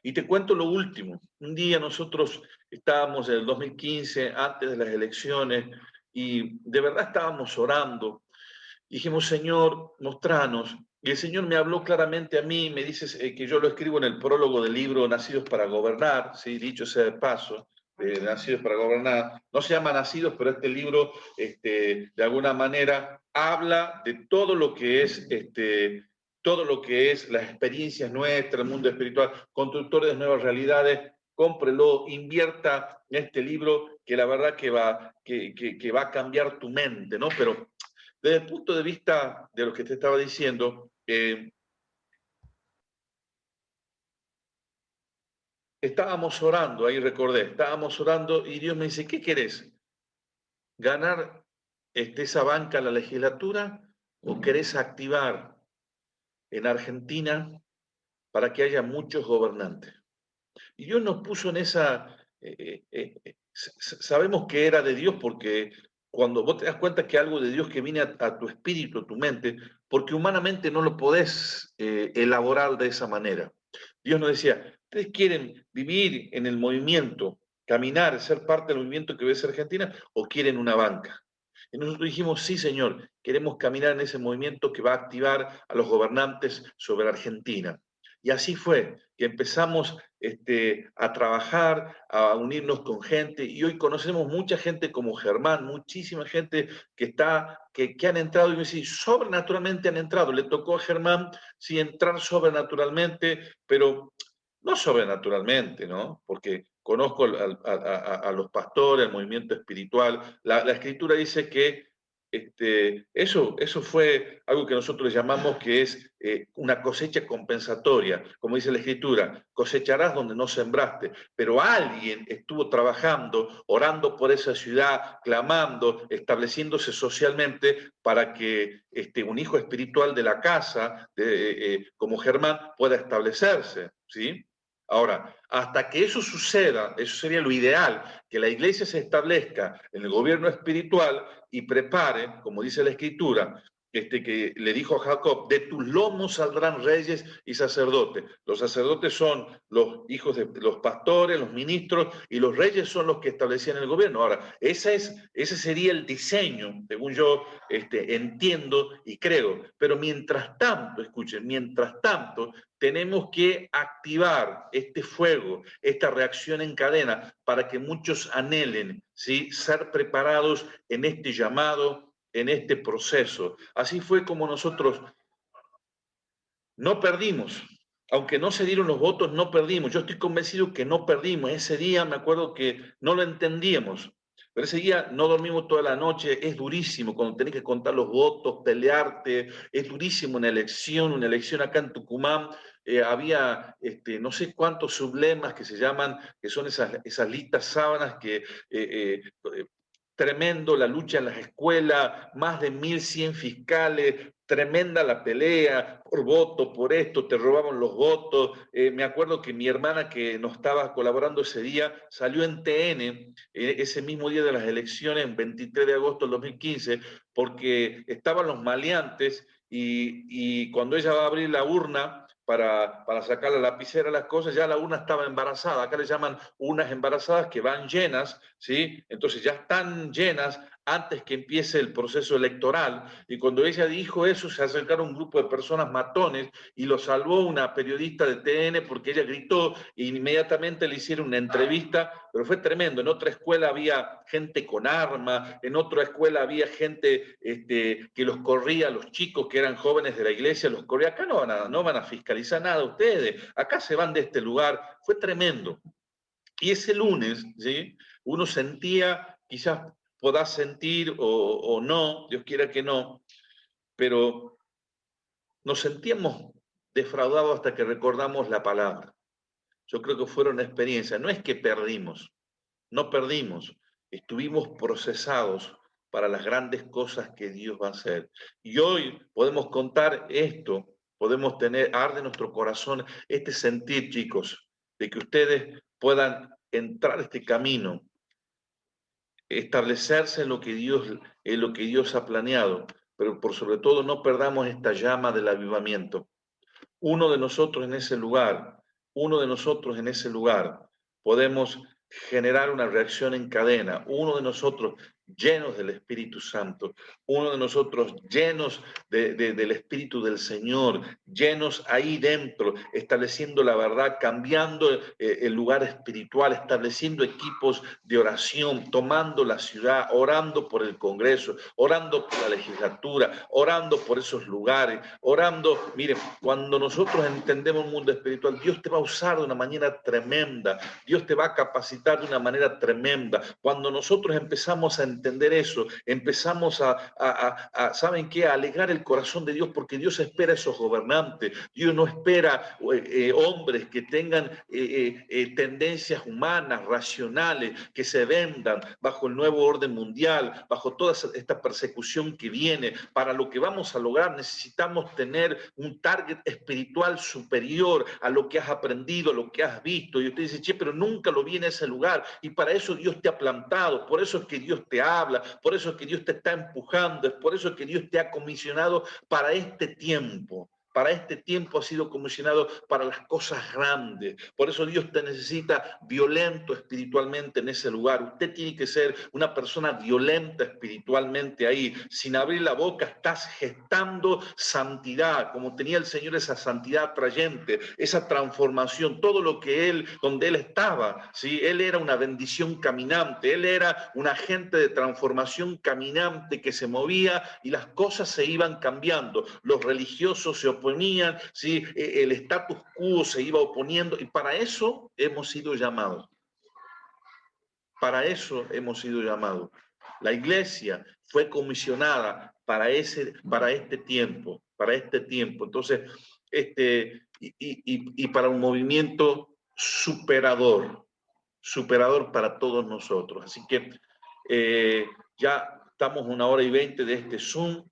Y te cuento lo último. Un día nosotros estábamos en el 2015, antes de las elecciones, y de verdad estábamos orando. Dijimos, Señor, mostranos. Y el Señor me habló claramente a mí, me dice que yo lo escribo en el prólogo del libro Nacidos para Gobernar, ¿sí?, dicho sea de paso, Nacidos para Gobernar. No se llama Nacidos, pero este libro, de alguna manera, habla de todo lo que es las experiencias nuestras, el mundo espiritual, constructores de nuevas realidades. Cómprelo, invierta en este libro, que la verdad que va a cambiar tu mente, ¿no? Pero desde el punto de vista de lo que te estaba diciendo, estábamos orando, ahí recordé, estábamos orando y Dios me dice, ¿qué querés? ¿Ganar esa banca en la legislatura o querés activar en Argentina para que haya muchos gobernantes? Y Dios nos puso en esa... sabemos que era de Dios porque cuando vos te das cuenta que algo de Dios que viene a tu espíritu, a tu mente, porque humanamente no lo podés elaborar de esa manera. Dios nos decía, ¿ustedes quieren vivir en el movimiento, caminar, ser parte del movimiento que ves Argentina, o quieren una banca? Y nosotros dijimos, sí, Señor, queremos caminar en ese movimiento que va a activar a los gobernantes sobre Argentina. Y así fue, que empezamos a trabajar, a unirnos con gente, y hoy conocemos mucha gente como Germán, muchísima gente que han entrado, y me dicen, sobrenaturalmente han entrado. Le tocó a Germán, sí, entrar sobrenaturalmente, pero no sobrenaturalmente, ¿no? Porque conozco a los pastores, el movimiento espiritual. La Escritura dice que eso fue algo que nosotros llamamos que es una cosecha compensatoria. Como dice la Escritura, cosecharás donde no sembraste, pero alguien estuvo trabajando, orando por esa ciudad, clamando, estableciéndose socialmente para que un hijo espiritual de la casa, como Germán, pueda establecerse, ¿sí? Ahora, hasta que eso suceda, eso sería lo ideal, que la iglesia se establezca en el gobierno espiritual y prepare, como dice la Escritura, que le dijo a Jacob, de tus lomos saldrán reyes y sacerdotes. Los sacerdotes son los hijos de los pastores, los ministros, y los reyes son los que establecían el gobierno. Ahora, ese sería el diseño, según yo entiendo y creo. Pero mientras tanto, escuchen, mientras tanto, tenemos que activar este fuego, esta reacción en cadena, para que muchos anhelen, ¿sí?, ser preparados en este llamado, en este proceso. Así fue como nosotros no perdimos. Aunque no se dieron los votos, no perdimos. Yo estoy convencido que no perdimos. Ese día me acuerdo que no lo entendíamos. Pero ese día no dormimos toda la noche. Es durísimo cuando tenés que contar los votos, pelearte. Es durísimo una elección acá en Tucumán. Había no sé cuántos sublemas que se llaman, que son esas listas sábanas que tremendo la lucha en las escuelas, más de 1.100 fiscales, tremenda la pelea por voto, por esto, te robaban los votos. Me acuerdo que mi hermana que nos estaba colaborando ese día salió en TN ese mismo día de las elecciones, 23 de agosto del 2015, porque estaban los maleantes y cuando ella va a abrir la urna para sacar la lapicera, las cosas, ya la urna estaba embarazada. Acá le llaman urnas embarazadas que van llenas, ¿sí? Entonces ya están llenas antes que empiece el proceso electoral. Y cuando ella dijo eso, se acercaron un grupo de personas matones y lo salvó una periodista de TN porque ella gritó e inmediatamente le hicieron una entrevista, pero fue tremendo. En otra escuela había gente con armas, en otra escuela había gente que los corría, los chicos que eran jóvenes de la iglesia, los corría. Acá no van a fiscalizar nada ustedes, acá se van de este lugar. Fue tremendo. Y ese lunes, ¿sí? Uno sentía, quizás podás sentir o no, Dios quiera que no, pero nos sentíamos defraudados hasta que recordamos la palabra. Yo creo que fueron experiencias. No es que perdimos, no perdimos, estuvimos procesados para las grandes cosas que Dios va a hacer. Y hoy podemos contar esto, podemos tener, arde nuestro corazón este sentir, chicos, de que ustedes puedan entrar este camino, establecerse en lo que Dios ha planeado, pero por sobre todo no perdamos esta llama del avivamiento. Uno de nosotros en ese lugar, uno de nosotros en ese lugar, podemos generar una reacción en cadena, uno de nosotros llenos del Espíritu Santo, uno de nosotros llenos del Espíritu del Señor, llenos ahí dentro, estableciendo la verdad, cambiando el lugar espiritual, estableciendo equipos de oración, tomando la ciudad, orando por el Congreso, orando por la legislatura, orando por esos lugares, orando. Miren, cuando nosotros entendemos el mundo espiritual, Dios te va a usar de una manera tremenda, Dios te va a capacitar de una manera tremenda. Cuando nosotros empezamos a entender eso, empezamos ¿saben qué? A alegrar el corazón de Dios, porque Dios espera a esos gobernantes. Dios no espera hombres que tengan tendencias humanas, racionales, que se vendan bajo el nuevo orden mundial, bajo toda esta persecución que viene. Para lo que vamos a lograr necesitamos tener un target espiritual superior a lo que has aprendido, a lo que has visto. Y usted dice, che, pero nunca lo vi en ese lugar. Y para eso Dios te ha plantado, por eso es que Dios te habla, por eso es que Dios te está empujando, es por eso es que Dios te ha comisionado para este tiempo. Para este tiempo ha sido comisionado para las cosas grandes. Por eso Dios te necesita violento espiritualmente en ese lugar. Usted tiene que ser una persona violenta espiritualmente ahí. Sin abrir la boca estás gestando santidad, como tenía el Señor esa santidad atrayente, esa transformación, todo lo que Él, donde Él estaba, ¿sí? Él era una bendición caminante, Él era un agente de transformación caminante que se movía y las cosas se iban cambiando. Los religiosos se oponían, ¿sí? El status quo se iba oponiendo y para eso hemos sido llamados. Para eso hemos sido llamados. La iglesia fue comisionada para este tiempo, Entonces, y para un movimiento superador para todos nosotros. Así que ya estamos 1:20 de este Zoom.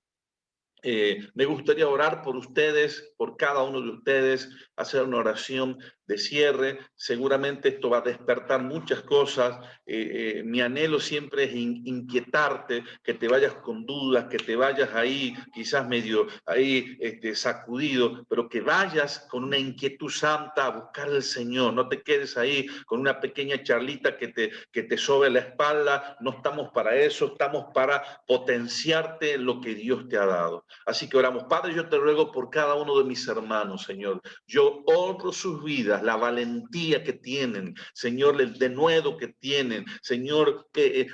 Me gustaría orar por ustedes, por cada uno de ustedes, hacer una oración de cierre. Seguramente esto va a despertar muchas cosas. Mi anhelo siempre es inquietarte, que te vayas con dudas, que te vayas ahí quizás medio ahí sacudido, pero que vayas con una inquietud santa a buscar al Señor. No te quedes ahí con una pequeña charlita que te sobe la espalda. No estamos para eso, estamos para potenciarte lo que Dios te ha dado. Así que oramos. Padre, yo te ruego por cada uno de mis hermanos, Señor. Yo honro sus vidas, la valentía que tienen, Señor, el denuedo que tienen, Señor,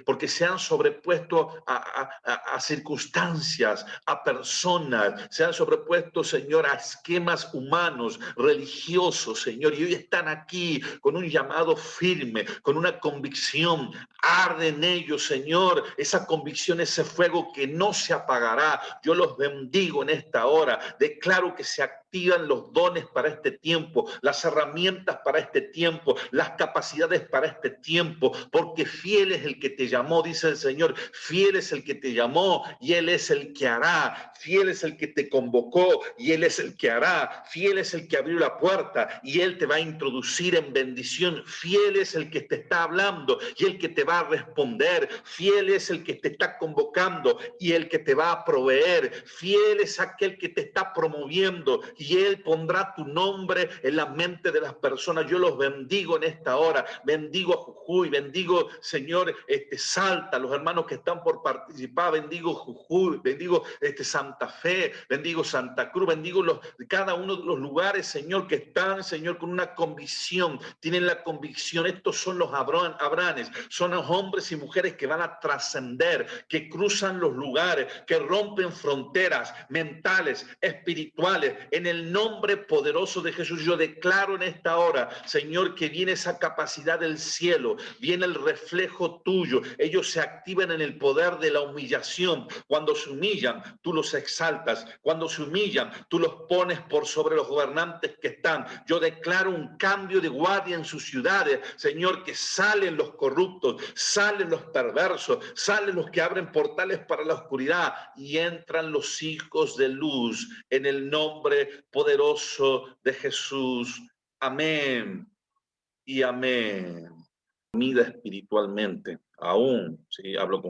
porque se han sobrepuesto a circunstancias, a personas, se han sobrepuesto, Señor, a esquemas humanos, religiosos, Señor, y hoy están aquí con un llamado firme, con una convicción. Arde en ellos, Señor, esa convicción, ese fuego que no se apagará. Yo los bendigo en esta hora. Declaro que se activan los dones para este tiempo, las herramientas para este tiempo, las capacidades para este tiempo, porque fiel es el que te llamó, dice el Señor, fiel es el que te llamó y Él es el que hará, fiel es el que te convocó y Él es el que hará, fiel es el que abrió la puerta y Él te va a introducir en bendición, fiel es el que te está hablando y el que te va a responder, fiel es el que te está convocando y el que te va a proveer, fiel es aquel que te está promoviendo y Él pondrá tu nombre en la mente de las personas. Yo los bendigo en esta hora, bendigo a Jujuy, bendigo, Señor, Salta, los hermanos que están por participar, bendigo Jujuy, bendigo Santa Fe, bendigo Santa Cruz, bendigo cada uno de los lugares, Señor, que están, Señor, con una convicción, tienen la convicción, estos son los Abranes, son los hombres y mujeres que van a trascender, que cruzan los lugares, que rompen fronteras mentales, espirituales, en el nombre poderoso de Jesús. Yo declaro en esta hora, Señor, que viene esa capacidad del cielo, viene el reflejo tuyo, ellos se activan en el poder de la humillación. Cuando se humillan, tú los exaltas, cuando se humillan, tú los pones por sobre los gobernantes que están. Yo declaro un cambio de guardia en sus ciudades, Señor, que salen los corruptos, salen los perversos, salen los que abren portales para la oscuridad y entran los hijos de luz en el nombre poderoso de Jesús. Amén y amén. Comida espiritualmente, aún, sí, hablo con